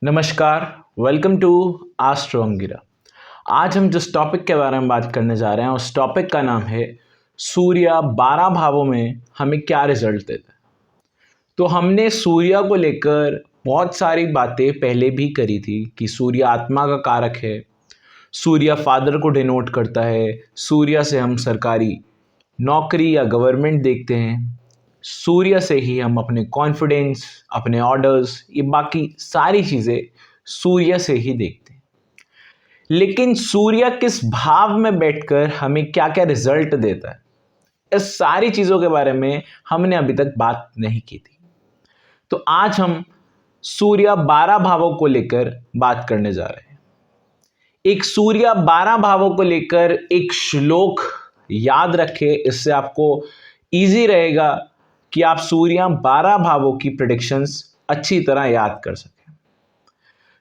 नमस्कार, welcome to astro Angira. आज हम जिस टॉपिक के बारे में बात करने जा रहे हैं उस टॉपिक का नाम है सूर्य 12 भावों में हमें क्या रिजल्ट देता है। तो हमने सूर्य को लेकर बहुत सारी बातें पहले भी करी थी कि सूर्य आत्मा का कारक है, सूर्य फादर को डिनोट करता है, सूर्य से हम सरकारी नौकरी या गवर्नमेंट देखते हैं, सूर्य से ही हम अपने कॉन्फिडेंस, अपने ऑर्डर्स, ये बाकी सारी चीज़ें सूर्य से ही देखते हैं। लेकिन सूर्य किस भाव में बैठकर हमें क्या क्या रिजल्ट देता है, इस सारी चीज़ों के बारे में हमने अभी तक बात नहीं की थी। तो आज हम सूर्य 12 भावों को लेकर बात करने जा रहे हैं। एक सूर्य 12 भावों को लेकर एक श्लोक याद रखें, इससे आपको ईजी रहेगा कि आप सूर्य 12 भावों की प्रेडिक्शंस अच्छी तरह याद कर सकें।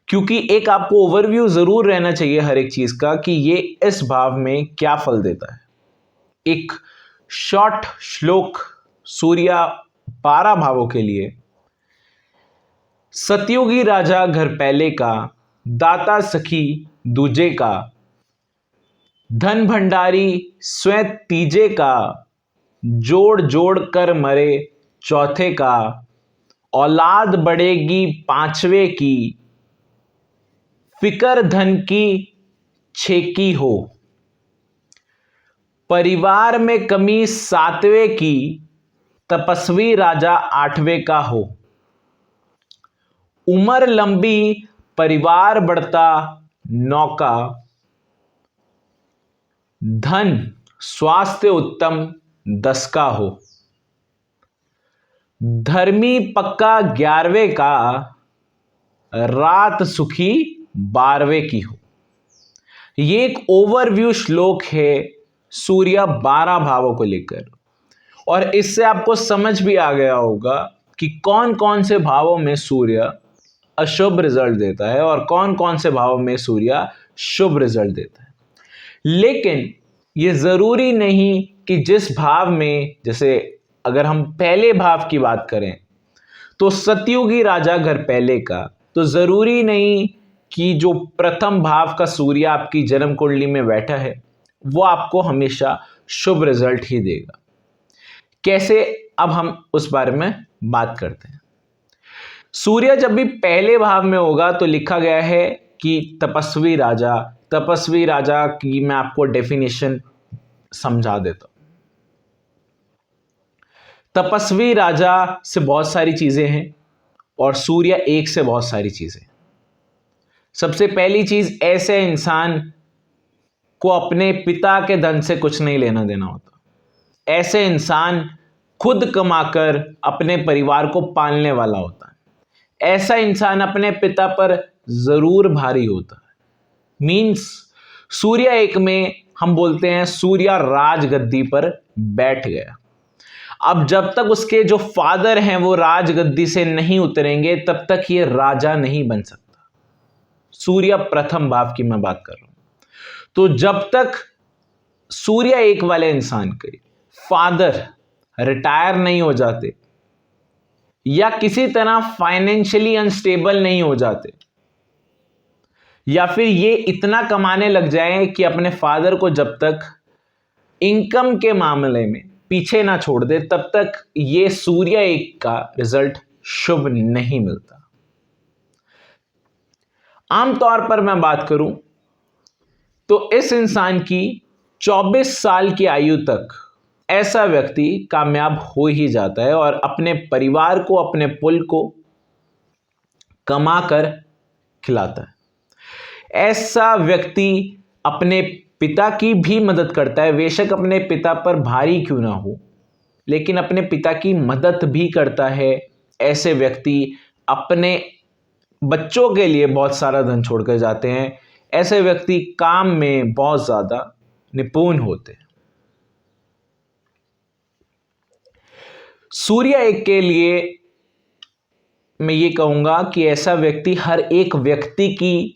क्योंकि एक आपको ओवरव्यू ज़रूर रहना चाहिए हर एक चीज़ का कि ये इस भाव में क्या फल देता है। एक शॉर्ट श्लोक सूर्य 12 भावों के लिए। सतयुगी राजा घर पहले का, दाता सखी दूजे का, धन भंडारी स्वयं तीजे का, जोड़ जोड़ कर मरे चौथे का, औलाद बढ़ेगी पांचवे की, फिकर धन की छेकी हो, परिवार में कमी सातवें की, तपस्वी राजा आठवें का हो, उम्र लंबी परिवार बढ़ता नौका, धन स्वास्थ्य उत्तम 10 का हो, धर्मी पक्का 11वें का, रात सुखी 12वें की हो। ये एक ओवरव्यू श्लोक है सूर्य 12 भावों को लेकर, और इससे आपको समझ भी आ गया होगा कि कौन कौन से भावों में सूर्य अशुभ रिजल्ट देता है और कौन कौन से भावों में सूर्य शुभ रिजल्ट देता है। लेकिन ये ज़रूरी नहीं कि जिस भाव में, जैसे अगर हम पहले भाव की बात करें तो सतयुगी राजा घर पहले का, तो ज़रूरी नहीं कि जो प्रथम भाव का सूर्य आपकी जन्म कुंडली में बैठा है वो आपको हमेशा शुभ रिजल्ट ही देगा। कैसे, अब हम उस बारे में बात करते हैं। सूर्य जब भी पहले भाव में होगा तो लिखा गया है कि तपस्वी राजा। तपस्वी राजा की मैं आपको डेफिनेशन समझा देता हूं। तपस्वी राजा से बहुत सारी चीजें हैं और सूर्य एक से बहुत सारी चीजें। सबसे पहली चीज, ऐसे इंसान को अपने पिता के धन से कुछ नहीं लेना देना होता। ऐसे इंसान खुद कमाकर अपने परिवार को पालने वाला होता है। ऐसा इंसान अपने पिता पर जरूर भारी होता है। मीन्स सूर्य एक में हम बोलते हैं सूर्य राजगद्दी पर बैठ गया। अब जब तक उसके जो फादर हैं वो राजगद्दी से नहीं उतरेंगे तब तक ये राजा नहीं बन सकता। सूर्य प्रथम भाव की मैं बात कर रहा हूं। तो जब तक सूर्य एक वाले इंसान के फादर रिटायर नहीं हो जाते या किसी तरह फाइनेंशियली अनस्टेबल नहीं हो जाते, या फिर ये इतना कमाने लग जाए कि अपने फादर को जब तक इनकम के मामले में पीछे ना छोड़ दे, तब तक ये सूर्य एक का रिजल्ट शुभ नहीं मिलता। आमतौर पर मैं बात करूं तो इस इंसान की 24 साल की आयु तक ऐसा व्यक्ति कामयाब हो ही जाता है और अपने परिवार को, अपने पुल को कमाकर खिलाता है। ऐसा व्यक्ति अपने पिता की भी मदद करता है, बेशक अपने पिता पर भारी क्यों ना हो, लेकिन अपने पिता की मदद भी करता है। ऐसे व्यक्ति अपने बच्चों के लिए बहुत सारा धन छोड़कर जाते हैं। ऐसे व्यक्ति काम में बहुत ज़्यादा निपुण होते हैं। सूर्य एक के लिए मैं ये कहूँगा कि ऐसा व्यक्ति हर एक व्यक्ति की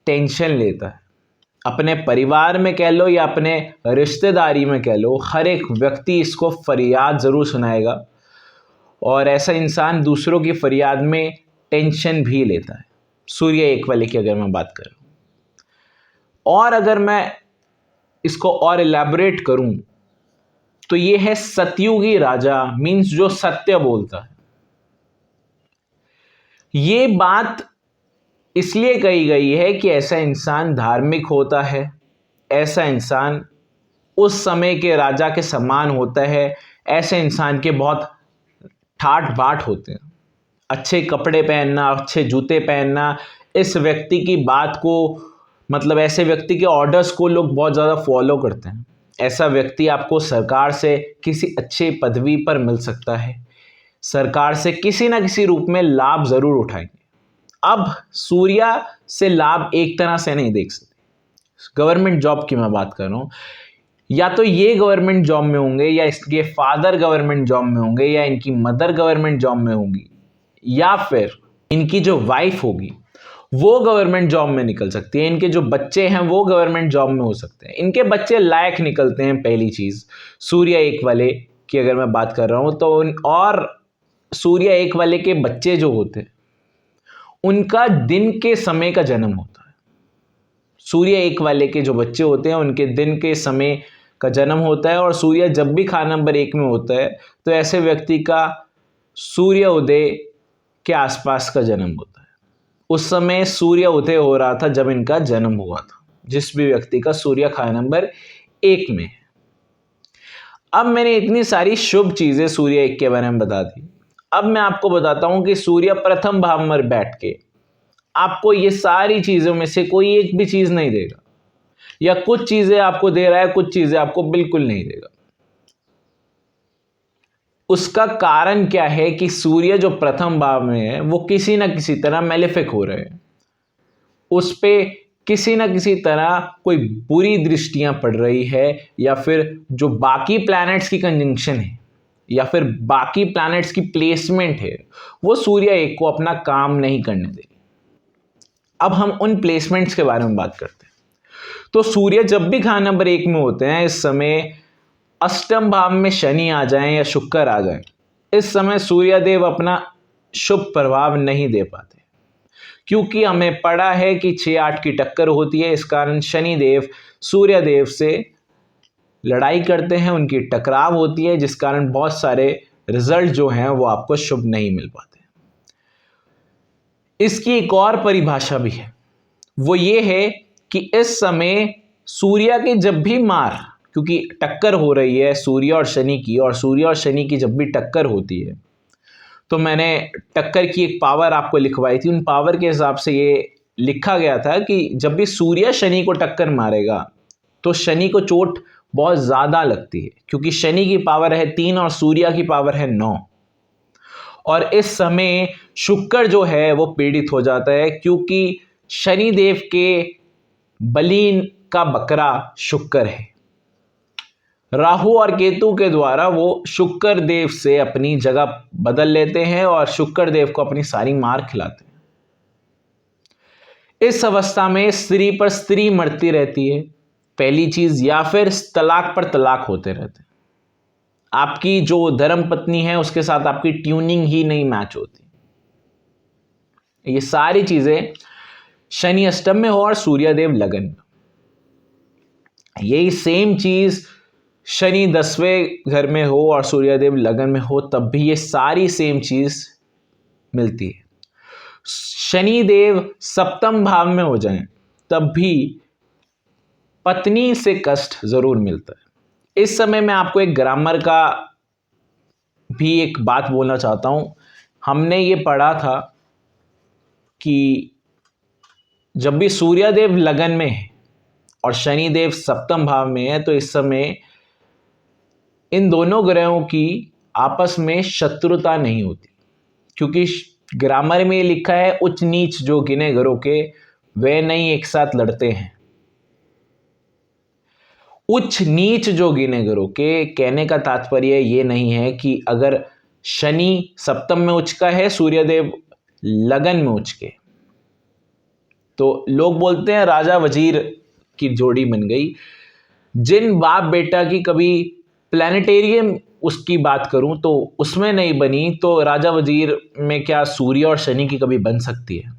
टेंशन लेता है। अपने परिवार में कह लो या अपने रिश्तेदारी में कह लो, हर एक व्यक्ति इसको फरियाद ज़रूर सुनाएगा और ऐसा इंसान दूसरों की फरियाद में टेंशन भी लेता है। सूर्य एक वाले की अगर मैं बात करूं, और अगर मैं इसको और इलैबोरेट करूं तो ये है सतयुगी राजा, मींस जो सत्य बोलता है। ये बात इसलिए कही गई है कि ऐसा इंसान धार्मिक होता है, ऐसा इंसान उस समय के राजा के समान होता है, ऐसे इंसान के बहुत ठाट बाट होते हैं। अच्छे कपड़े पहनना, अच्छे जूते पहनना, इस व्यक्ति की बात को, मतलब ऐसे व्यक्ति के ऑर्डर्स को लोग बहुत ज़्यादा फॉलो करते हैं। ऐसा व्यक्ति आपको सरकार से किसी अच्छे पदवी पर मिल सकता है, सरकार से किसी ना किसी रूप में लाभ ज़रूर उठाएंगे। अब सूर्य से लाभ एक तरह से नहीं देख सकते। गवर्नमेंट जॉब की मैं बात कर रहा हूँ, या तो ये गवर्नमेंट जॉब में होंगे, या इसके फादर गवर्नमेंट जॉब में होंगे, या इनकी मदर गवर्नमेंट जॉब में होंगी, या फिर इनकी जो वाइफ होगी वो गवर्नमेंट जॉब में निकल सकती है, इनके जो बच्चे हैं वो गवर्नमेंट जॉब में हो सकते हैं, इनके बच्चे लायक निकलते हैं। पहली चीज़ सूर्य एक वाले की अगर मैं बात कर रहा हूँ तो और सूर्य एक वाले के बच्चे जो होते हैं उनका दिन के समय का जन्म होता है। सूर्य एक वाले के जो बच्चे होते हैं उनके दिन के समय का जन्म होता है, और सूर्य जब भी खाना नंबर 1 में होता है तो ऐसे व्यक्ति का सूर्य उदय के आसपास का जन्म होता है। उस समय सूर्य उदय हो रहा था जब इनका जन्म हुआ था, जिस भी व्यक्ति का सूर्य खाना नंबर 1 में है। अब मैंने इतनी सारी शुभ चीजें सूर्य एक के बारे में बता दी। अब मैं आपको बताता हूं कि सूर्य प्रथम भाव में बैठ के आपको ये सारी चीजों में से कोई एक भी चीज नहीं देगा, या कुछ चीजें आपको दे रहा है, कुछ चीजें आपको बिल्कुल नहीं देगा। उसका कारण क्या है कि सूर्य जो प्रथम भाव में है वो किसी ना किसी तरह मेलेफिक हो रहे हैं, उस पे किसी ना किसी तरह कोई बुरी दृष्टियां पड़ रही है, या फिर जो बाकी प्लैनेट्स की कंजंक्शन है, या फिर बाकी प्लैनेट्स की प्लेसमेंट है, वो सूर्य एक को अपना काम नहीं करने दे। अब हम उन प्लेसमेंट्स के बारे में बात करते हैं। तो सूर्य जब भी खाना नंबर 1 में होते हैं, इस समय अष्टम भाव में शनि आ जाएं या शुक्र आ जाएं, इस समय सूर्यदेव अपना शुभ प्रभाव नहीं दे पाते, क्योंकि हमें पड़ा है कि 6-8 की टक्कर होती है। इस कारण शनिदेव सूर्यदेव से लड़ाई करते हैं, उनकी टकराव होती है, जिस कारण बहुत सारे रिजल्ट जो हैं वो आपको शुभ नहीं मिल पाते। इसकी एक और परिभाषा भी है, वो ये है कि इस समय सूर्य की जब भी मार, क्योंकि टक्कर हो रही है सूर्य और शनि की, और सूर्य और शनि की जब भी टक्कर होती है, तो मैंने टक्कर की एक पावर आपको लिखवाई थी। उन पावर के हिसाब से ये लिखा गया था कि जब भी सूर्य शनि को टक्कर मारेगा तो शनि को चोट बहुत ज़्यादा लगती है, क्योंकि शनि की पावर है 3 और सूर्य की पावर है 9। और इस समय शुक्र जो है वो पीड़ित हो जाता है, क्योंकि शनिदेव के बलीन का बकरा शुक्र है। राहु और केतु के द्वारा वो शुक्र देव से अपनी जगह बदल लेते हैं और शुक्र देव को अपनी सारी मार खिलाते हैं। इस अवस्था में स्त्री पर स्त्री मरती रहती है, पहली चीज, या फिर तलाक पर तलाक होते रहते हैं। आपकी जो धर्म पत्नी है उसके साथ आपकी ट्यूनिंग ही नहीं मैच होती। ये सारी चीजें शनि अष्टम में हो और सूर्यदेव लगन में, यही सेम चीज शनि 10वें घर में हो और सूर्यदेव लगन में हो, तब भी ये सारी सेम चीज मिलती है। शनिदेव सप्तम भाव में हो जाएं तब भी पत्नी से कष्ट जरूर मिलता है। इस समय मैं आपको एक ग्रामर का भी एक बात बोलना चाहता हूं। हमने ये पढ़ा था कि जब भी सूर्यदेव लगन में है और शनिदेव सप्तम भाव में है, तो इस समय इन दोनों ग्रहों की आपस में शत्रुता नहीं होती, क्योंकि ग्रामर में लिखा है उच्च नीच जो गिने ग्रहों के वे नहीं एक साथ लड़ते हैं। उच्च नीच जो गिने ग्रहों के कहने का तात्पर्य ये नहीं है कि अगर शनि सप्तम में उच्च का है, सूर्यदेव लगन में उच्च के, तो लोग बोलते हैं राजा वजीर की जोड़ी बन गई। जिन बाप बेटा की कभी प्लानिटेरियम उसकी बात करूं तो उसमें नहीं बनी, तो राजा वजीर में क्या सूर्य और शनि की कभी बन सकती है?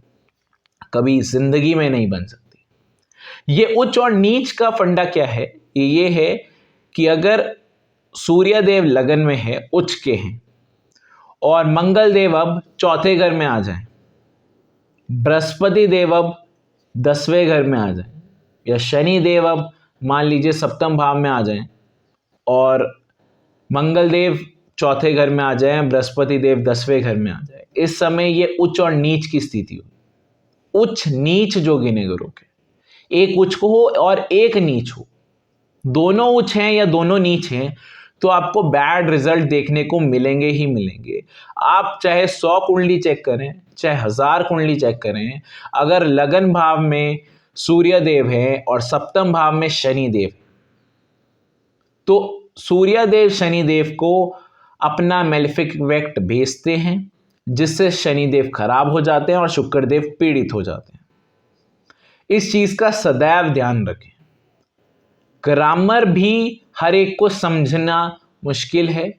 कभी जिंदगी में नहीं बन सकती। ये उच्च और नीच का फंडा क्या है? ये है कि अगर सूर्य देव लगन में है, उच्च के हैं, और मंगल देव अब चौथे घर में आ जाए, बृहस्पति देव अब 10वें घर में आ जाए, या शनि देव अब मान लीजिए सप्तम भाव में आ जाए, और मंगल देव चौथे घर में आ जाए, बृहस्पति देव 10वें घर में आ जाए, इस समय ये उच्च और नीच की स्थिति हो। उच्च नीच जो गिने गुरु के, एक उच्च को हो और एक नीच हो, दोनों उच्च हैं या दोनों नीच हैं, तो आपको बैड रिजल्ट देखने को मिलेंगे ही मिलेंगे। आप चाहे 100 कुंडली चेक करें, चाहे 1000 कुंडली चेक करें, अगर लगन भाव में सूर्य देव है और सप्तम भाव में शनि देव, तो सूर्य देव शनि देव को अपना मेलेफिक इफेक्ट भेजते हैं, जिससे शनि देव खराब हो जाते हैं और शुक्र देव पीड़ित हो जाते हैं। इस चीज का सदैव ध्यान रखें। ग्रामर भी हर एक को समझना मुश्किल है।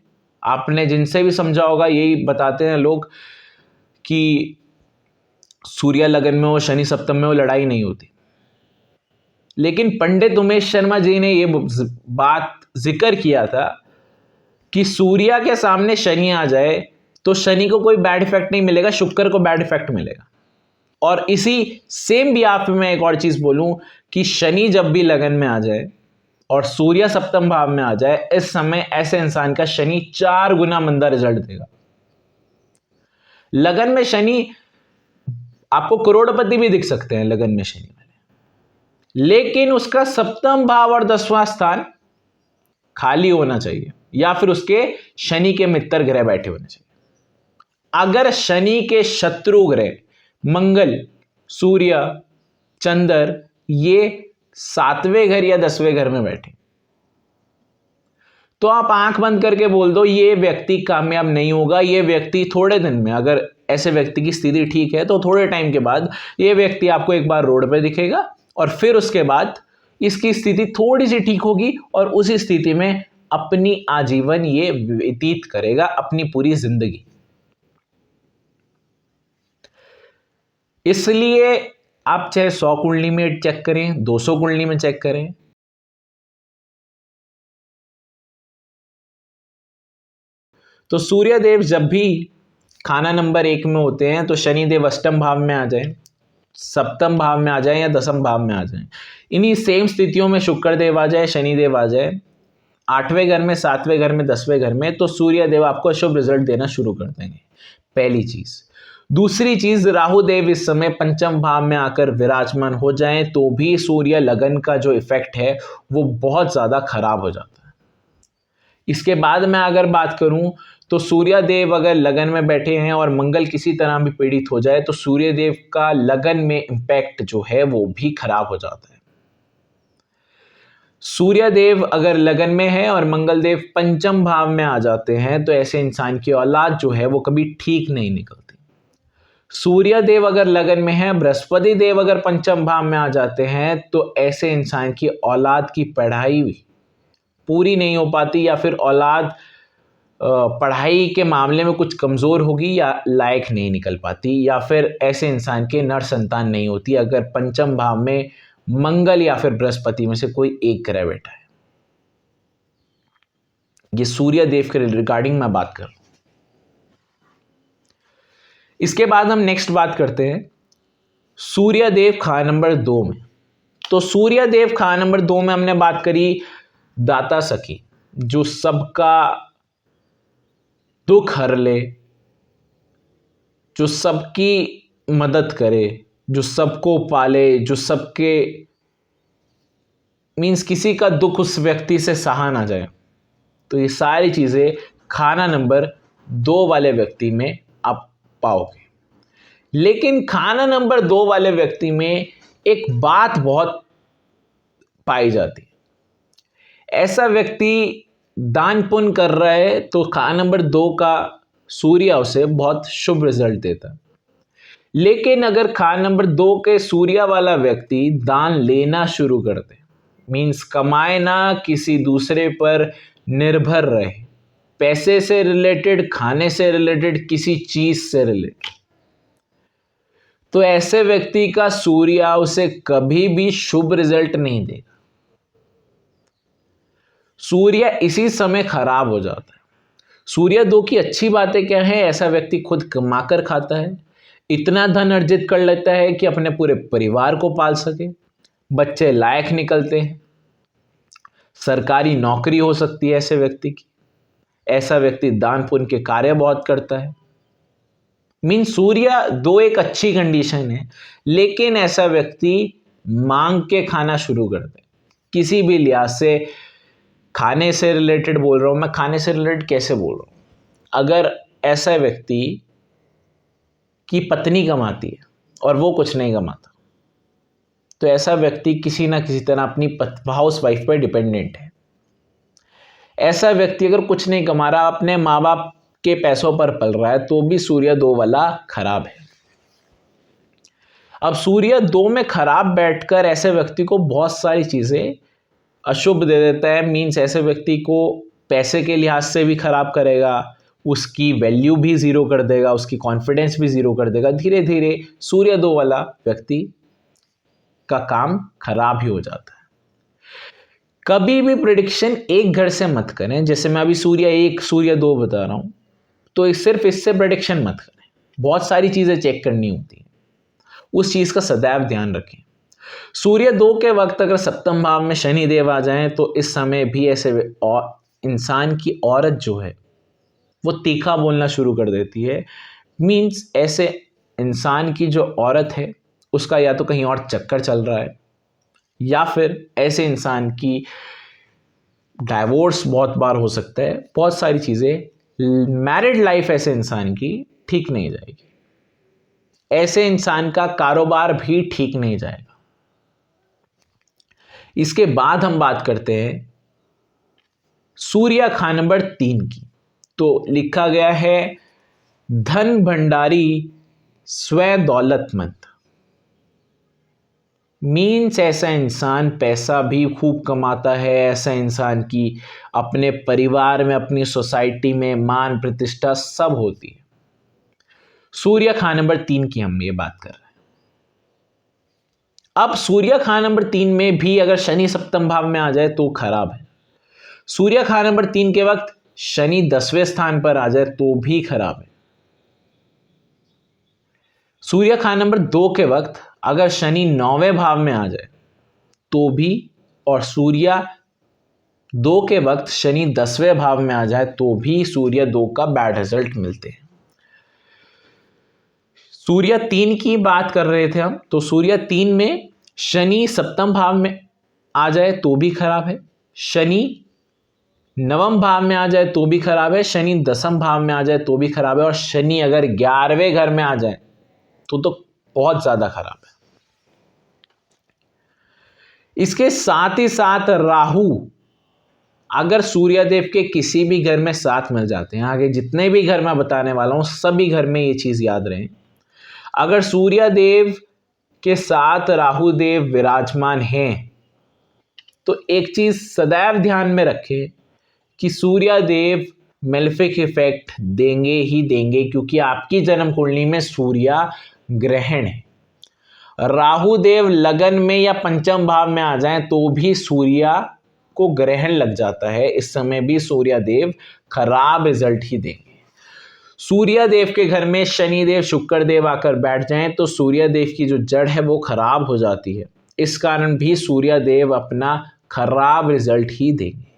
आपने जिनसे भी समझा होगा यही बताते हैं लोग कि सूर्य लगन में हो, शनि सप्तम में हो, लड़ाई नहीं होती। लेकिन पंडित उमेश शर्मा जी ने ये बात जिक्र किया था कि सूर्य के सामने शनि आ जाए तो शनि को कोई बैड इफेक्ट नहीं मिलेगा, शुक्र को बैड इफेक्ट मिलेगा। और इसी सेम भी आप मैं एक और चीज बोलूं कि शनि जब भी लगन में आ जाए और सूर्य सप्तम भाव में आ जाए, इस समय ऐसे इंसान का शनि 4 गुना मंदा रिजल्ट देगा। लगन में शनि, आपको करोड़पति भी दिख सकते हैं लगन में शनि वाले, लेकिन उसका सप्तम भाव और 10वां स्थान खाली होना चाहिए, या फिर उसके शनि के मित्र ग्रह बैठे होने चाहिए। अगर शनि के शत्रु ग्रह मंगल, सूर्य, चंद्र ये 7वें घर या 10वें घर में बैठे, तो आप आंख बंद करके बोल दो ये व्यक्ति कामयाब नहीं होगा। ये व्यक्ति थोड़े दिन में, अगर ऐसे व्यक्ति की स्थिति ठीक है, तो थोड़े टाइम के बाद ये व्यक्ति आपको एक बार रोड पे दिखेगा, और फिर उसके बाद इसकी स्थिति थोड़ी सी ठीक होगी और उसी स्थिति में अपनी आजीवन ये व्यतीत करेगा, अपनी पूरी जिंदगी। इसलिए आप चाहे 100 कुंडली में चेक करें, 200 कुंडली में चेक करें, तो सूर्य देव जब भी खाना नंबर 1 में होते हैं तो शनि देव अष्टम भाव में आ जाए, सप्तम भाव में आ जाए या 10वें भाव में आ जाए। इन्हीं सेम स्थितियों में शुक्र देव आ जाए, शनि देव आ जाए 8वें घर में, 7वें घर में, 10वें घर में, तो सूर्य देव आपको शुभ रिजल्ट देना शुरू कर देंगे। पहली चीज। दूसरी चीज, राहु देव इस समय पंचम भाव में आकर विराजमान हो जाएं तो भी सूर्य लगन का जो इफेक्ट है वो बहुत ज्यादा खराब हो जाता है। इसके बाद मैं अगर बात करूं तो सूर्य देव अगर लगन में बैठे हैं और मंगल किसी तरह भी पीड़ित हो जाए तो सूर्य देव का लगन में इंपैक्ट जो है वो भी खराब हो जाता है। सूर्य देव अगर लगन में है और मंगल देव पंचम भाव में आ जाते हैं तो ऐसे इंसान की औलाद जो है वो कभी ठीक नहीं निकलती। सूर्य देव अगर लगन में है, बृहस्पति देव अगर पंचम भाव में आ जाते हैं तो ऐसे इंसान की औलाद की पढ़ाई पूरी नहीं हो पाती, या फिर औलाद पढ़ाई के मामले में कुछ कमज़ोर होगी या लायक नहीं निकल पाती, या फिर ऐसे इंसान के नर संतान नहीं होती अगर पंचम भाव में मंगल या फिर बृहस्पति में से कोई एक ग्रह बैठा है। ये सूर्य देव के रिगार्डिंग मैं बात कर रहा हूं। इसके बाद हम नेक्स्ट बात करते हैं सूर्य देव खाना नंबर 2 में। तो सूर्य देव खाना नंबर 2 में हमने बात करी दाता सखी, जो सबका दुख हर ले, जो सबकी मदद करे, जो सबको पाले, जो सबके मीन्स किसी का दुख उस व्यक्ति से सहा ना जाए। तो ये सारी चीजें खाना नंबर 2 वाले व्यक्ति में आप पाओगे। लेकिन खाना नंबर 2 वाले व्यक्ति में एक बात बहुत पाई जाती है। ऐसा व्यक्ति दान पुण्य कर रहा है तो खाना नंबर 2 का सूर्य उसे बहुत शुभ रिजल्ट देता है। लेकिन अगर खाना नंबर 2 के सूर्य वाला व्यक्ति दान लेना शुरू कर दे, मीन्स कमाए ना, किसी दूसरे पर निर्भर रहे, पैसे से रिलेटेड, खाने से रिलेटेड, किसी चीज से रिलेटेड, तो ऐसे व्यक्ति का सूर्य उसे कभी भी शुभ रिजल्ट नहीं देगा। सूर्य इसी समय खराब हो जाता है। सूर्य दो की अच्छी बातें क्या है? ऐसा व्यक्ति खुद कमाकर खाता है, इतना धन अर्जित कर लेता है कि अपने पूरे परिवार को पाल सके, बच्चे लायक निकलते हैं, सरकारी नौकरी हो सकती है ऐसे व्यक्ति की, ऐसा व्यक्ति दान पुण्य के कार्य बहुत करता है। मीन सूर्य दो एक अच्छी कंडीशन है, लेकिन ऐसा व्यक्ति मांग के खाना शुरू कर दे किसी भी लिहाज से। खाने से रिलेटेड बोल रहा हूं मैं, खाने से रिलेटेड कैसे बोल रहा हूं? अगर ऐसा व्यक्ति की पत्नी कमाती है और वो कुछ नहीं कमाता, तो ऐसा व्यक्ति किसी ना किसी तरह अपनी हाउस वाइफ पर डिपेंडेंट है। ऐसा व्यक्ति अगर कुछ नहीं कमा रहा, अपने माँ बाप के पैसों पर पल रहा है, तो भी सूर्य दो वाला खराब है। अब सूर्य दो में खराब बैठकर ऐसे व्यक्ति को बहुत सारी चीजें अशुभ दे देता है। मीन्स ऐसे व्यक्ति को पैसे के लिहाज से भी खराब करेगा, उसकी वैल्यू भी जीरो कर देगा, उसकी कॉन्फिडेंस भी जीरो कर देगा। धीरे धीरे सूर्य दो वाला व्यक्ति का काम खराब ही हो जाता है। कभी भी प्रेडिक्शन एक घर से मत करें। जैसे मैं अभी सूर्य एक सूर्य दो बता रहा हूं, तो सिर्फ इससे प्रेडिक्शन मत करें, बहुत सारी चीजें चेक करनी होती है, उस चीज का सदैव ध्यान रखें। सूर्य दो के वक्त अगर सप्तम भाव में शनि देव आ जाएं, तो इस समय भी ऐसे इंसान की औरत जो है वो तीखा बोलना शुरू कर देती है। मीन्स ऐसे इंसान की जो औरत है उसका या तो कहीं और चक्कर चल रहा है, या फिर ऐसे इंसान की डाइवोर्स बहुत बार हो सकता है। बहुत सारी चीज़ें, मैरिड लाइफ ऐसे इंसान की ठीक नहीं जाएगी, ऐसे इंसान का कारोबार भी ठीक नहीं जाएगा। इसके बाद हम बात करते हैं सूर्य खा नंबर 3 की। तो लिखा गया है धन भंडारी स्व दौलतमंद। मीन्स ऐसा इंसान पैसा भी खूब कमाता है, ऐसा इंसान की अपने परिवार में, अपनी सोसाइटी में मान प्रतिष्ठा सब होती है। सूर्य खा नंबर 3 की हम ये बात कर रहे हैं। अब सूर्य खा नंबर 3 में भी अगर शनि सप्तम भाव में आ जाए तो खराब है। सूर्य खा नंबर 3 के वक्त शनि 10वें स्थान पर आ जाए तो भी खराब है। सूर्य खा नंबर 2 के वक्त अगर शनि 9वें भाव में आ जाए तो भी, और सूर्य 2 के वक्त शनि 10वें भाव में आ जाए तो भी सूर्य 2 का बैड रिजल्ट मिलते हैं। सूर्य 3 की बात कर रहे थे हम, तो सूर्य 3 में शनि सप्तम भाव में आ जाए तो भी खराब है, शनि नवम भाव में आ जाए तो भी खराब है, शनि 10वें भाव में आ जाए तो भी खराब है, और शनि अगर 11वें घर में आ जाए तो बहुत ज्यादा खराब है। इसके साथ ही साथ राहु अगर सूर्यदेव के किसी भी घर में साथ मिल जाते हैं, आगे जितने भी घर मैं बताने वाला हूं सभी घर में ये चीज याद रहे, अगर सूर्यदेव के साथ राहु देव विराजमान हैं तो एक चीज सदैव ध्यान में रखें कि सूर्यदेव मेलेफिक इफेक्ट देंगे ही देंगे, क्योंकि आपकी जन्म कुंडली में सूर्य ग्रहण है। राहु देव लगन में या पंचम भाव में आ जाएं तो भी सूर्य को ग्रहण लग जाता है, इस समय भी सूर्य देव खराब रिजल्ट ही देंगे। सूर्य देव के घर में शनि देव शुक्र देव आकर बैठ जाएं तो सूर्य देव की जो जड़ है वो खराब हो जाती है, इस कारण भी सूर्य देव अपना खराब रिजल्ट ही देंगे।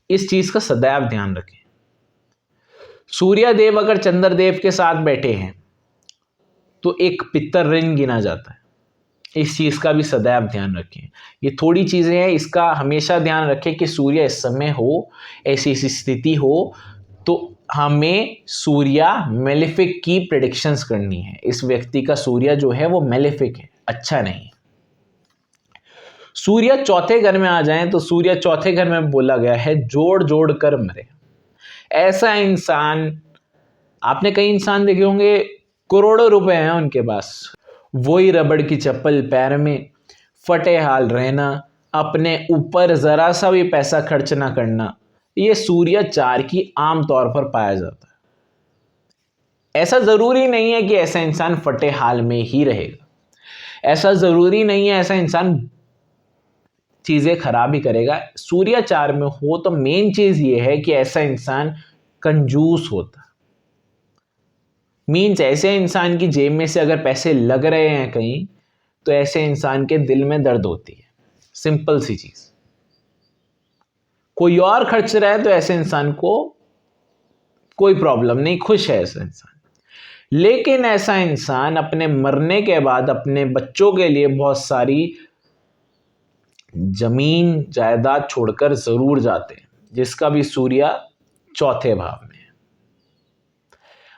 इस चीज का सदैव ध्यान रखें। सूर्य देव अगर चंद्र देव के साथ बैठे हैं तो एक पितर ऋण गिना जाता है, इस चीज का भी सदैव ध्यान रखें। ये थोड़ी चीजें हैं, इसका हमेशा ध्यान रखें कि सूर्य इस समय हो, ऐसी स्थिति हो तो हमें सूर्य मेलेफिक की प्रेडिक्शंस करनी है। इस व्यक्ति का सूर्य जो है वो मेलेफिक है, अच्छा नहीं है। सूर्य चौथे घर में आ जाए तो सूर्य चौथे घर में बोला गया है जोड़ जोड़ कर मरे। ऐसा इंसान, आपने कई इंसान देखे होंगे करोड़ों रुपए हैं उनके पास, वही रबड़ की चप्पल पैर में, फटे हाल रहना, अपने ऊपर जरा सा भी पैसा खर्च ना करना, ये सूर्य 4 की आम तौर पर पाया जाता है। ऐसा ज़रूरी नहीं है कि ऐसा इंसान फटे हाल में ही रहेगा, ऐसा ज़रूरी नहीं है ऐसा इंसान चीज़ें खराब ही करेगा। सूर्य 4 में हो तो मेन चीज़ ये है कि ऐसा इंसान कंजूस होता, मीन्स ऐसे इंसान की जेब में से अगर पैसे लग रहे हैं कहीं, तो ऐसे इंसान के दिल में दर्द होती है। सिंपल सी चीज़। कोई और खर्च रहा है तो ऐसे इंसान को कोई प्रॉब्लम नहीं, खुश है ऐसा इंसान। लेकिन ऐसा इंसान अपने मरने के बाद अपने बच्चों के लिए बहुत सारी जमीन जायदाद छोड़कर जरूर जाते हैं, जिसका भी सूर्य चौथे भाव में है।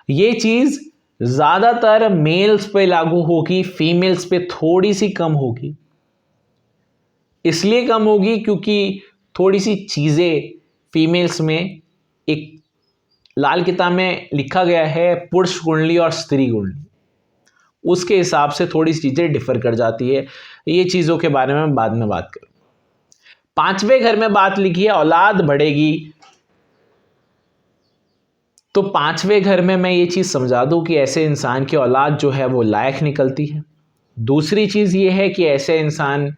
ये चीज ज्यादातर मेल्स पे लागू होगी, फीमेल्स पे थोड़ी सी कम होगी। इसलिए कम होगी क्योंकि थोड़ी सी चीजें फीमेल्स में, एक लाल किताब में लिखा गया है पुरुष कुंडली और स्त्री कुंडली, उसके हिसाब से थोड़ी सी चीजें डिफर कर जाती है। ये चीजों के बारे में बाद में बात करूं। 5वें घर में बात लिखी है औलाद बढ़ेगी, तो 5वें घर में मैं ये चीज समझा दूं कि ऐसे इंसान की औलाद जो है वो लायक निकलती है। दूसरी चीज ये है कि ऐसे इंसान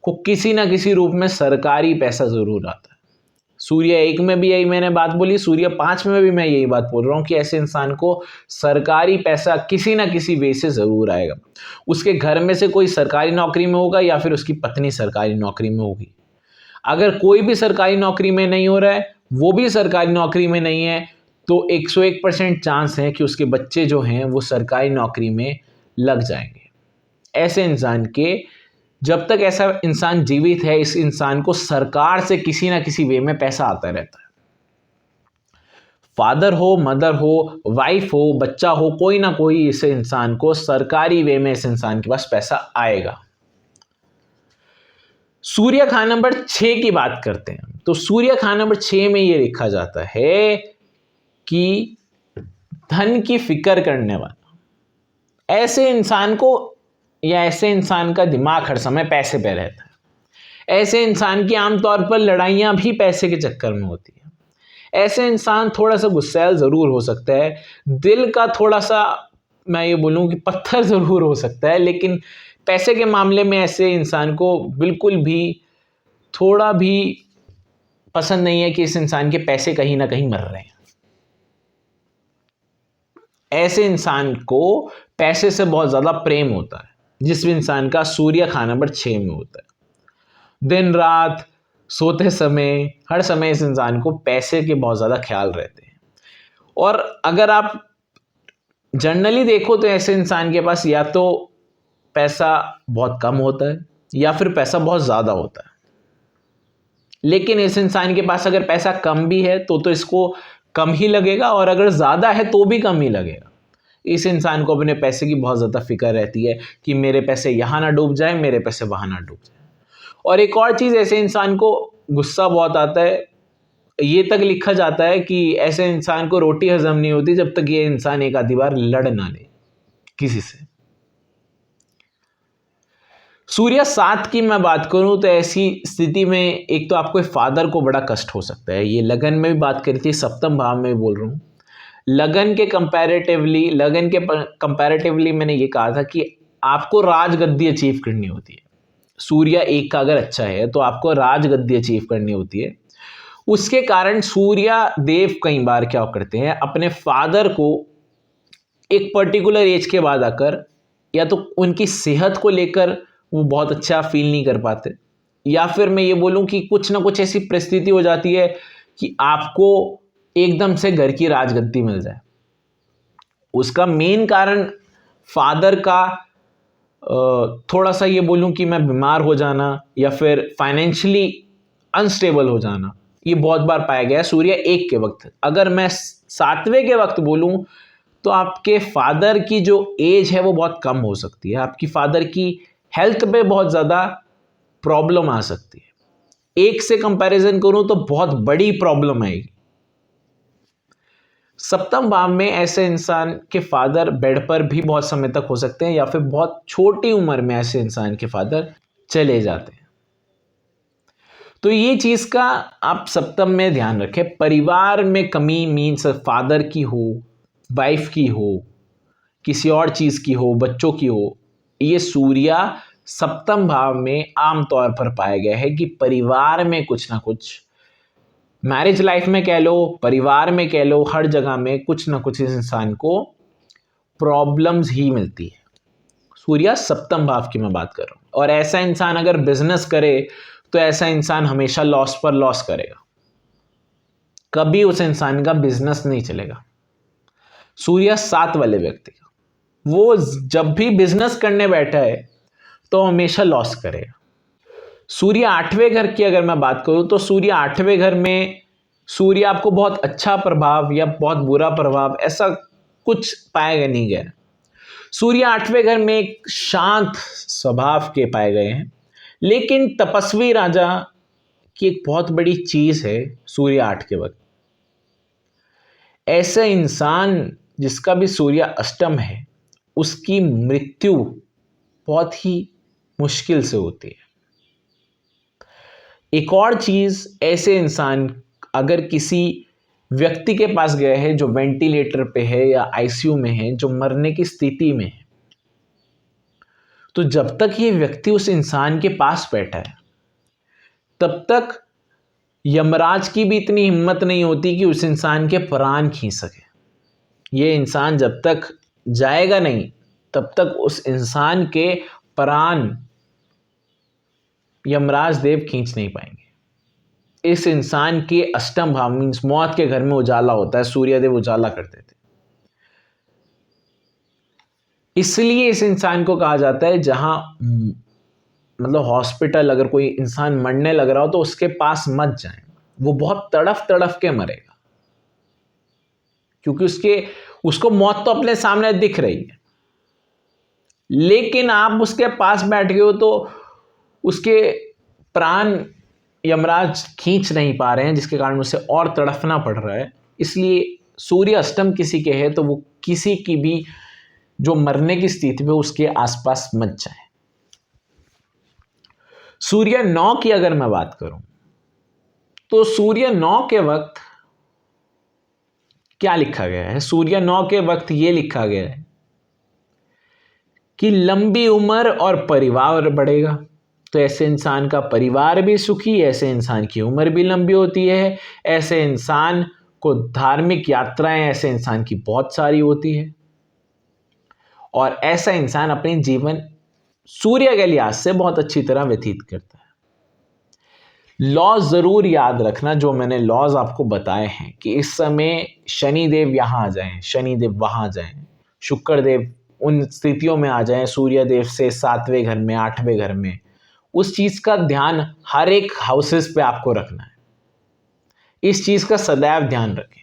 को किसी ना किसी रूप में सरकारी पैसा जरूर आता है। सूर्य 1 में भी यही मैंने बात बोली, सूर्य 5 में भी मैं यही बात बोल रहा हूं कि ऐसे इंसान को सरकारी पैसा किसी ना किसी वे से जरूर आएगा। उसके घर में से कोई सरकारी नौकरी में होगा या फिर उसकी पत्नी सरकारी नौकरी में होगी। अगर कोई भी सरकारी नौकरी में नहीं हो रहा है, वो भी सरकारी नौकरी में नहीं है, तो 101% चांस है कि उसके बच्चे जो हैं वो सरकारी नौकरी में लग जाएंगे। ऐसे इंसान के, जब तक ऐसा इंसान जीवित है, इस इंसान को सरकार से किसी ना किसी वे में पैसा आता रहता है। फादर हो, मदर हो, वाइफ हो, बच्चा हो, कोई ना कोई इस इंसान को सरकारी वे में इस इंसान के पास पैसा आएगा। सूर्य खा नंबर 6 की बात करते हैं, तो सूर्य खा नंबर 6 में यह लिखा जाता है कि धन की फिक्र करने वाला ऐसे इंसान को, या ऐसे इंसान का दिमाग हर समय पैसे पे रहता है। ऐसे इंसान की आमतौर पर लड़ाइयां भी पैसे के चक्कर में होती है। ऐसे इंसान थोड़ा सा गुस्सैल जरूर हो सकता है, दिल का थोड़ा सा, मैं ये बोलूं कि पत्थर जरूर हो सकता है, लेकिन पैसे के मामले में ऐसे इंसान को बिल्कुल भी थोड़ा भी पसंद नहीं है कि इस इंसान के पैसे कहीं ना कहीं मर रहे हैं। ऐसे इंसान को पैसे से बहुत ज्यादा प्रेम होता है, जिस भी इंसान का सूर्य खा नंबर 6 में होता है। दिन रात सोते समय हर समय इस इंसान को पैसे के बहुत ज्यादा ख्याल रहते हैं। और अगर आप जनरली देखो तो ऐसे इंसान के पास या तो पैसा बहुत कम होता है या फिर पैसा बहुत ज्यादा होता है। लेकिन इस इंसान के पास अगर पैसा कम भी है तो इसको कम ही लगेगा, और अगर ज्यादा है तो भी कम ही लगेगा। इस इंसान को अपने पैसे की बहुत ज्यादा फिक्र रहती है कि मेरे पैसे यहां ना डूब जाए, मेरे पैसे वहां ना डूब जाए। और एक और चीज, ऐसे इंसान को गुस्सा बहुत आता है। ये तक लिखा जाता है कि ऐसे इंसान को रोटी हजम नहीं होती जब तक ये इंसान एक आधी बार लड़ ना ले किसी से। सूर्य 7 की मैं बात करूं तो ऐसी स्थिति में एक तो आपको फादर को बड़ा कष्ट हो सकता है। ये लगन में भी बात करी थी, सप्तम भाव में भी बोल रहा हूं। लगन के कंपैरेटिवली मैंने ये कहा था कि आपको राजगद्दी अचीव करनी होती है। सूर्य 1 का अगर अच्छा है तो आपको राजगद्दी अचीव करनी होती है। उसके कारण सूर्य देव कई बार क्या करते हैं, अपने फादर को एक पर्टिकुलर एज के बाद आकर, या तो उनकी सेहत को लेकर वो बहुत अच्छा फील नहीं कर पाते, या फिर मैं ये बोलूं कि कुछ ना कुछ ऐसी परिस्थिति हो जाती है कि आपको एकदम से घर की राजगद्दी मिल जाए। उसका मेन कारण फादर का थोड़ा सा ये बोलूं कि मैं बीमार हो जाना या फिर फाइनेंशियली अनस्टेबल हो जाना, ये बहुत बार पाया गया है सूर्य 1 के वक्त। अगर मैं 7वें के वक्त बोलूं तो आपके फादर की जो एज है वो बहुत कम हो सकती है, आपकी फादर की हेल्थ पे बहुत ज़्यादा प्रॉब्लम आ सकती है। 1 से कंपैरिजन करूं तो बहुत बड़ी प्रॉब्लम आएगी। सप्तम भाव में ऐसे इंसान के फादर बेड पर भी बहुत समय तक हो सकते हैं, या फिर बहुत छोटी उम्र में ऐसे इंसान के फादर चले जाते हैं। तो ये चीज का आप सप्तम में ध्यान रखें। परिवार में कमी मीन्स फादर की हो वाइफ की हो, किसी और चीज़ की हो, बच्चों की हो, ये सूर्य सप्तम भाव में आमतौर पर पाया गया है कि परिवार में कुछ ना कुछ, मैरिज लाइफ में कह लो, परिवार में कह लो, हर जगह में कुछ ना कुछ इस इंसान को प्रॉब्लम्स ही मिलती है। सूर्य सप्तम भाव की मैं बात कर रहा हूँ। और ऐसा इंसान अगर बिजनेस करे तो ऐसा इंसान हमेशा लॉस पर लॉस करेगा, कभी उस इंसान का बिजनेस नहीं चलेगा। सूर्य 7 वाले व्यक्ति का, वो जब भी बिजनेस करने बैठा है तो हमेशा लॉस करेगा। सूर्य 8वें घर की अगर मैं बात करूं तो सूर्य 8वें घर में सूर्य आपको बहुत अच्छा प्रभाव या बहुत बुरा प्रभाव ऐसा कुछ पाया नहीं गया। सूर्य 8वें घर में एक शांत स्वभाव के पाए गए हैं, लेकिन तपस्वी राजा की एक बहुत बड़ी चीज है सूर्य 8 के वक्त। ऐसा इंसान जिसका भी सूर्य अष्टम है, उसकी मृत्यु बहुत ही मुश्किल से होती है। एक और चीज, ऐसे इंसान अगर किसी व्यक्ति के पास गए हैं जो वेंटिलेटर पे है या आईसीयू में है, जो मरने की स्थिति में है, तो जब तक ये व्यक्ति उस इंसान के पास बैठा है तब तक यमराज की भी इतनी हिम्मत नहीं होती कि उस इंसान के प्राण खींच सके। ये इंसान जब तक जाएगा नहीं तब तक उस इंसान के प्राण यमराज देव खींच नहीं पाएंगे। इस इंसान के अष्टम भाव मीन्स मौत के घर में उजाला होता है, सूर्यदेव उजाला करते थे। इसलिए इस इंसान को कहा जाता है, जहां मतलब हॉस्पिटल अगर कोई इंसान मरने लग रहा हो तो उसके पास मत जाएं, वो बहुत तड़फ तड़फ के मरेगा, क्योंकि उसको मौत तो अपने सामने दिख रही है, लेकिन आप उसके पास बैठ गए हो तो उसके प्राण यमराज खींच नहीं पा रहे हैं, जिसके कारण उसे और तड़फना पड़ रहा है। इसलिए सूर्य अष्टम किसी के है तो वो किसी की भी जो मरने की स्थिति में उसके आसपास मत जाए। सूर्य 9 की अगर मैं बात करूं तो सूर्य 9 के वक्त क्या लिखा गया है? सूर्य 9 के वक्त यह लिखा गया है कि लंबी उम्र और परिवार बढ़ेगा। तो ऐसे इंसान का परिवार भी सुखी, ऐसे इंसान की उम्र भी लंबी होती है, ऐसे इंसान को धार्मिक यात्राएं ऐसे इंसान की बहुत सारी होती है, और ऐसा इंसान अपने जीवन सूर्य के लिहाज से बहुत अच्छी तरह व्यतीत करता है। लॉज जरूर याद रखना जो मैंने लॉज आपको बताए हैं कि इस समय शनिदेव यहां आ जाएं, शनिदेव वहां जाएं, शुक्रदेव उन स्थितियों में आ जाएं, सूर्यदेव से 7वें घर में, 8वें घर में, उस चीज का ध्यान हर एक हाउसेस पे आपको रखना है। इस चीज का सदैव ध्यान रखें,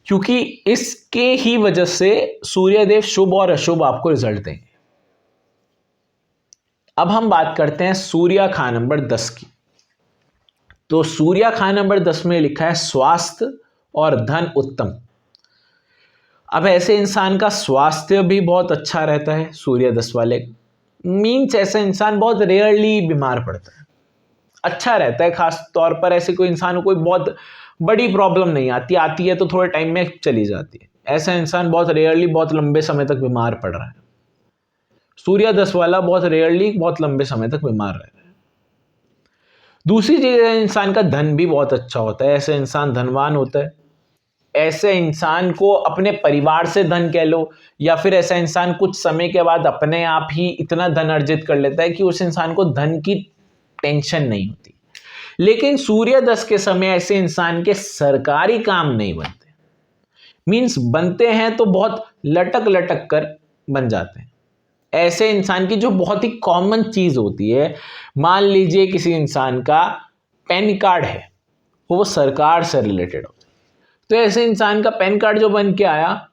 क्योंकि इसके ही वजह से सूर्यदेव शुभ और अशुभ आपको रिजल्ट देंगे। अब हम बात करते हैं सूर्य खा नंबर 10 की। तो सूर्य खा नंबर 10 में लिखा है स्वास्थ्य और धन उत्तम। अब ऐसे इंसान का स्वास्थ्य भी बहुत अच्छा रहता है सूर्य 10 वाले, मीन्स ऐसा इंसान बहुत रेयरली बीमार पड़ता है, अच्छा रहता है। खास तौर पर ऐसे कोई इंसान को कोई बहुत बड़ी प्रॉब्लम नहीं आती, आती है तो थोड़े टाइम में चली जाती है। ऐसा इंसान बहुत रेयरली बहुत लंबे समय तक बीमार पड़ रहा है। सूर्य 10 वाला बहुत रेयरली बहुत लंबे समय तक बीमार रह रहा है। दूसरी चीज, इंसान का धन भी बहुत अच्छा होता है, ऐसे इंसान धनवान होता है। ऐसे इंसान को अपने परिवार से धन कह लो, या फिर ऐसा इंसान कुछ समय के बाद अपने आप ही इतना धन अर्जित कर लेता है कि उस इंसान को धन की टेंशन नहीं होती। लेकिन सूर्य 10 के समय ऐसे इंसान के सरकारी काम नहीं बनते, मीन्स बनते हैं तो बहुत लटक लटक कर बन जाते हैं। ऐसे इंसान की जो बहुत ही कॉमन चीज होती है, मान लीजिए किसी इंसान का पैन कार्ड है, वो सरकार से रिलेटेड होता है, तो ऐसे इंसान का पैन कार्ड जो बन के आया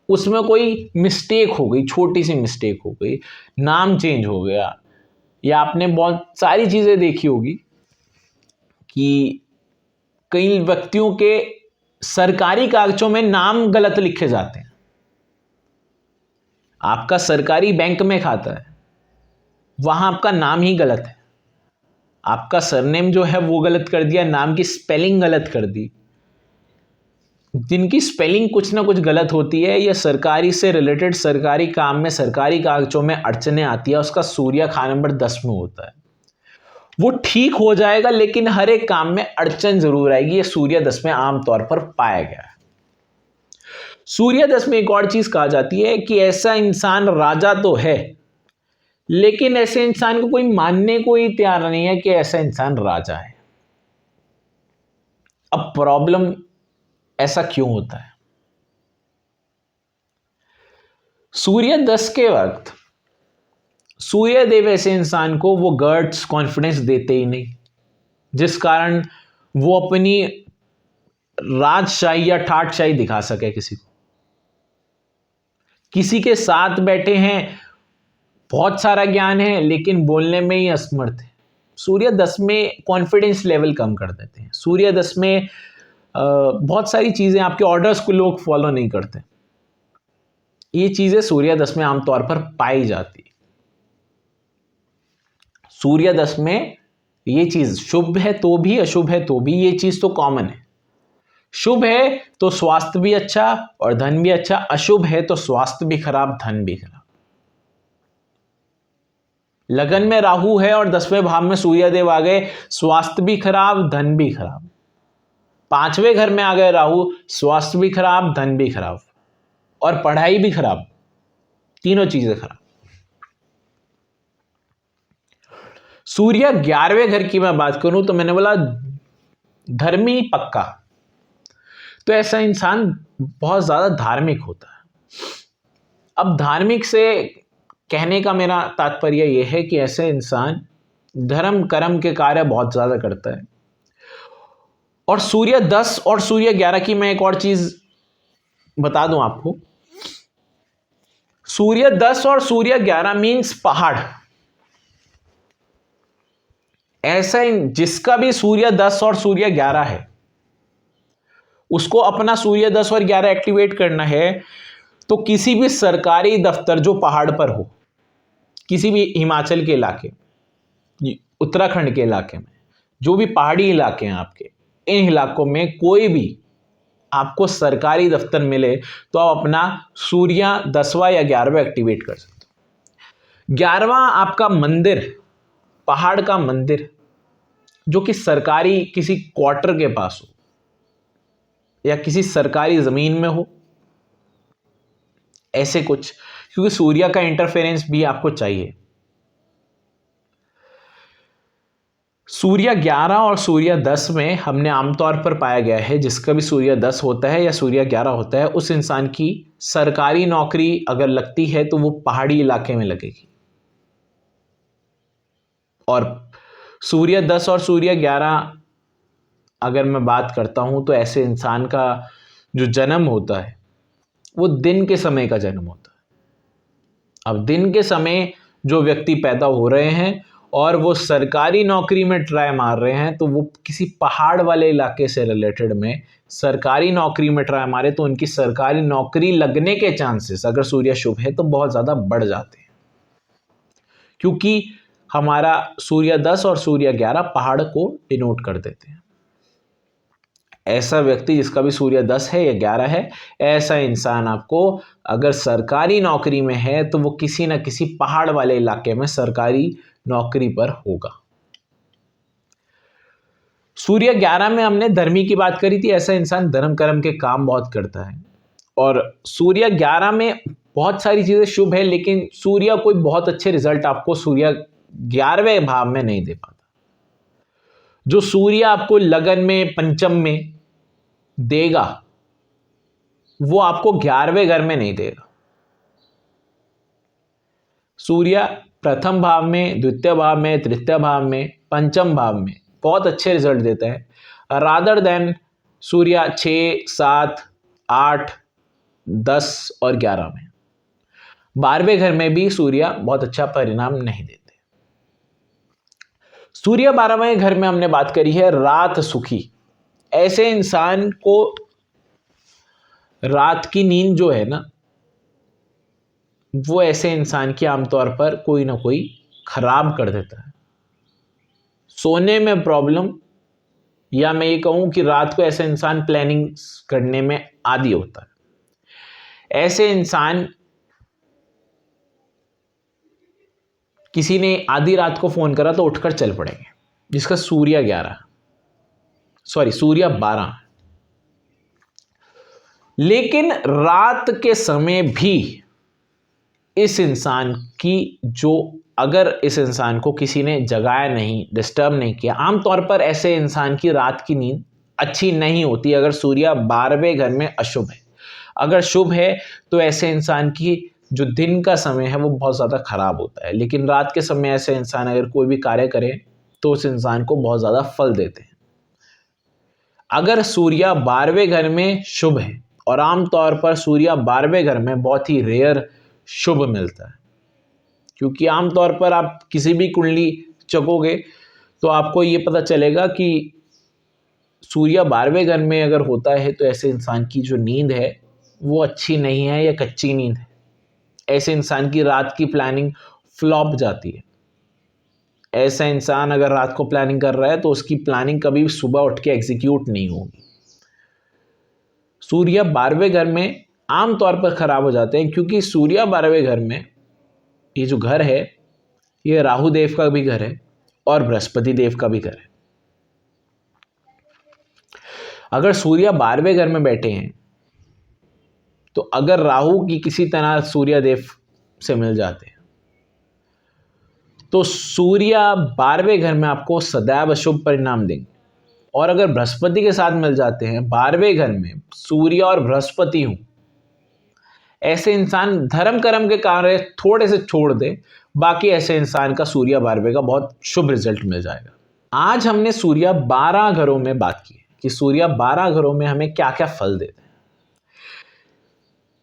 उसमें कोई मिस्टेक हो गई, छोटी सी मिस्टेक हो गई, नाम चेंज हो गया, या आपने बहुत सारी चीजें देखी होगी कि कई व्यक्तियों के सरकारी कागजों में नाम गलत लिखे जाते हैं। आपका सरकारी बैंक में खाता है, वहां आपका नाम ही गलत है, आपका सरनेम जो है वो गलत कर दिया, नाम की स्पेलिंग गलत कर दी, जिनकी स्पेलिंग कुछ ना कुछ गलत होती है या सरकारी से रिलेटेड सरकारी काम में सरकारी कागजों में अड़चने आती है, उसका सूर्य खा नंबर 10 में होता है। वो ठीक हो जाएगा लेकिन हर एक काम में अड़चन जरूर आएगी। ये सूर्य 10 में आमतौर पर पाया गया है। सूर्य 10 में एक और चीज कहा जाती है कि ऐसा इंसान राजा तो है, लेकिन ऐसे इंसान को कोई मानने को ही तैयार नहीं है कि ऐसा इंसान राजा है। अब प्रॉब्लम ऐसा क्यों होता है? सूर्य 10 के वक्त सूर्य देव ऐसे इंसान को वो गट्स कॉन्फिडेंस देते ही नहीं, जिस कारण वो अपनी राजशाही या ठाटशाही दिखा सके। किसी के साथ बैठे हैं, बहुत सारा ज्ञान है लेकिन बोलने में ही असमर्थ है। सूर्य 10 में कॉन्फिडेंस लेवल कम कर देते हैं। सूर्य 10 में बहुत सारी चीजें, आपके ऑर्डर्स को लोग फॉलो नहीं करते। ये चीजें सूर्य 10 में आमतौर पर पाई जाती है। सूर्य 10 में ये चीज शुभ है तो भी, अशुभ है तो भी, ये चीज तो कॉमन है। शुभ है तो स्वास्थ्य भी अच्छा और धन भी अच्छा, अशुभ है तो स्वास्थ्य भी खराब, धन भी खराब। लगन में राहु है और 10वें भाव में सूर्य देव आ गए, स्वास्थ्य भी खराब, धन भी खराब। 5वें घर में आ गए राहु, स्वास्थ्य भी खराब, धन भी खराब और पढ़ाई भी खराब, तीनों चीजें खराब। सूर्य 11वें घर की मैं बात करूं तो मैंने बोला धर्मी पक्का, तो ऐसा इंसान बहुत ज्यादा धार्मिक होता है। अब धार्मिक से कहने का मेरा तात्पर्य यह है कि ऐसे इंसान धर्म कर्म के कार्य बहुत ज्यादा करता है। और सूर्य 10 और सूर्य 11 की मैं एक और चीज बता दूं आपको। सूर्य 10 और सूर्य 11 मीन्स पहाड़। ऐसा जिसका भी सूर्य 10 और सूर्य 11 है, उसको अपना सूर्य 10 और 11 एक्टिवेट करना है तो किसी भी सरकारी दफ्तर जो पहाड़ पर हो, किसी भी हिमाचल के इलाके, उत्तराखंड के इलाके में, जो भी पहाड़ी इलाके हैं आपके, इन इलाकों में कोई भी आपको सरकारी दफ्तर मिले तो आप अपना सूर्य 10वां या 11वां एक्टिवेट कर सकते हो। 11वां आपका मंदिर, पहाड़ का मंदिर जो कि सरकारी किसी क्वार्टर के पास हो या किसी सरकारी जमीन में हो, ऐसे कुछ, क्योंकि सूर्य का इंटरफेरेंस भी आपको चाहिए। सूर्य 11 और सूर्य 10 में हमने आमतौर पर पाया गया है, जिसका भी सूर्य 10 होता है या सूर्य 11 होता है, उस इंसान की सरकारी नौकरी अगर लगती है तो वो पहाड़ी इलाके में लगेगी। और सूर्य 10 और सूर्य 11 अगर मैं बात करता हूं तो ऐसे इंसान का जो जन्म होता है वो दिन के समय का जन्म होता है। अब दिन के समय जो व्यक्ति पैदा हो रहे हैं और वो सरकारी नौकरी में ट्राई मार रहे हैं, तो वो किसी पहाड़ वाले इलाके से रिलेटेड में सरकारी नौकरी में ट्राई मारे तो उनकी सरकारी नौकरी लगने के चांसेस, अगर सूर्य शुभ है तो बहुत ज़्यादा बढ़ जाते हैं, क्योंकि हमारा सूर्य 10 और सूर्य 11 पहाड़ को डिनोट कर देते हैं। ऐसा व्यक्ति जिसका भी सूर्य 10 है या 11 है, ऐसा इंसान आपको अगर सरकारी नौकरी में है तो वो किसी न किसी पहाड़ वाले इलाके में सरकारी नौकरी पर होगा। सूर्य 11 में हमने धर्मी की बात करी थी, ऐसा इंसान धर्म कर्म के काम बहुत करता है। और सूर्य 11 में बहुत सारी चीजें शुभ है, लेकिन सूर्य कोई बहुत अच्छे रिजल्ट आपको सूर्य 11वें भाव में नहीं दे पाता। जो सूर्य आपको लगन में, पंचम में देगा वो आपको 11वें घर में नहीं देगा। सूर्य प्रथम भाव में, द्वितीय भाव में, तृतीय भाव में, पंचम भाव में बहुत अच्छे रिजल्ट देता है, रादर देन सूर्य 6, 7, 8, 10 और 11 में। 12वें घर में भी सूर्य बहुत अच्छा परिणाम नहीं देते। सूर्य 12वें घर में हमने बात करी है रात सुखी। ऐसे इंसान को रात की नींद जो है ना, वो ऐसे इंसान की आमतौर पर कोई ना कोई खराब कर देता है। सोने में प्रॉब्लम या मैं ये कहूँ कि रात को ऐसा इंसान प्लानिंग करने में आदी होता है। ऐसे इंसान, किसी ने आधी रात को फ़ोन करा तो उठकर चल पड़ेंगे, जिसका सूर्य 12। लेकिन रात के समय भी इस इंसान की अगर इस इंसान को किसी ने जगाया नहीं, डिस्टर्ब नहीं किया, आमतौर पर ऐसे इंसान की रात की नींद अच्छी नहीं होती अगर सूर्य 12वें घर में अशुभ है। अगर शुभ है तो ऐसे इंसान की जो दिन का समय है वो बहुत ज़्यादा खराब होता है, लेकिन रात के समय ऐसे इंसान अगर कोई भी कार्य करे तो उस इंसान को बहुत ज़्यादा फल देते हैं। अगर सूर्य 12वें घर में शुभ है, और आमतौर पर सूर्य 12वें घर में बहुत ही रेयर शुभ मिलता है, क्योंकि आमतौर पर आप किसी भी कुंडली चकोगे तो आपको ये पता चलेगा कि सूर्य 12वें घर में अगर होता है तो ऐसे इंसान की जो नींद है वो अच्छी नहीं है या कच्ची नींद है। ऐसे इंसान की रात की प्लानिंग फ्लॉप जाती है। ऐसा इंसान अगर रात को प्लानिंग कर रहा है तो उसकी प्लानिंग कभी सुबह उठ के एग्जीक्यूट नहीं होगी। सूर्य 12वें घर में आमतौर पर खराब हो जाते हैं, क्योंकि सूर्य 12वें घर में ये जो घर है ये राहु देव का भी घर है और बृहस्पति देव का भी घर है। अगर सूर्य 12वें घर में बैठे हैं तो अगर राहु की किसी तरह सूर्य देव से मिल जाते हैं तो सूर्य 12वें घर में आपको सदैव अशुभ परिणाम देंगे। और अगर बृहस्पति के साथ मिल जाते हैं 12वें घर में, सूर्य और बृहस्पति हूं, ऐसे इंसान धर्म कर्म के कार्य थोड़े से छोड़ दे, बाकी ऐसे इंसान का सूर्य 12वें का बहुत शुभ रिजल्ट मिल जाएगा। आज हमने सूर्य 12 घरों में बात की कि सूर्य 12 घरों में हमें क्या क्या फल देते हैं।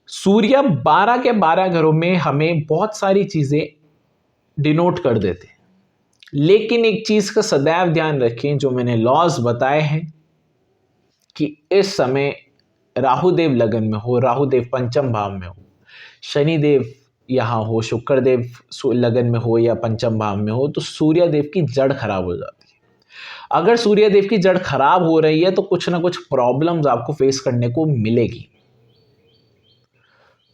सूर्य 12 के 12 घरों में हमें बहुत सारी चीजें डिनोट कर देते हैं, लेकिन एक चीज का सदैव ध्यान रखें, जो मैंने लॉज बताए हैं कि इस समय राहुदेव लगन में हो, राहुदेव पंचम भाव में हो, शनिदेव यहाँ हो, शुक्रदेव लगन में हो या पंचम भाव में हो, तो सूर्य देव की जड़ खराब हो जाती है। अगर सूर्य देव की जड़ खराब हो रही है तो कुछ ना कुछ प्रॉब्लम्स आपको फेस करने को मिलेगी।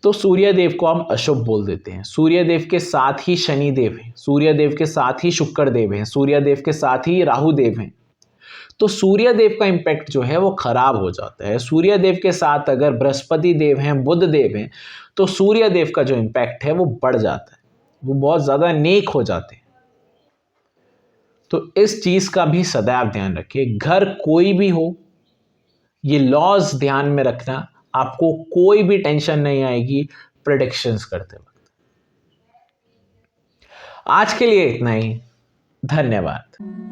तो सूर्य देव को हम अशुभ बोल देते हैं। सूर्य देव के साथ ही शनि देव हैं, सूर्य देव के साथ ही शुक्र देव हैं, सूर्य देव के साथ ही राहु देव हैं, तो सूर्य देव का इंपैक्ट जो है वो खराब हो जाता है। सूर्य देव के साथ अगर बृहस्पति देव हैं, बुध देव हैं, तो सूर्य देव का जो इंपैक्ट है वो बढ़ जाता है, वो बहुत ज़्यादा नेक हो जाते हैं। तो इस चीज़ का भी सदैव ध्यान रखिए। घर कोई भी हो, ये लॉज ध्यान में रखना, आपको कोई भी टेंशन नहीं आएगी प्रेडिक्शंस करते वक्त। आज के लिए इतना ही। धन्यवाद।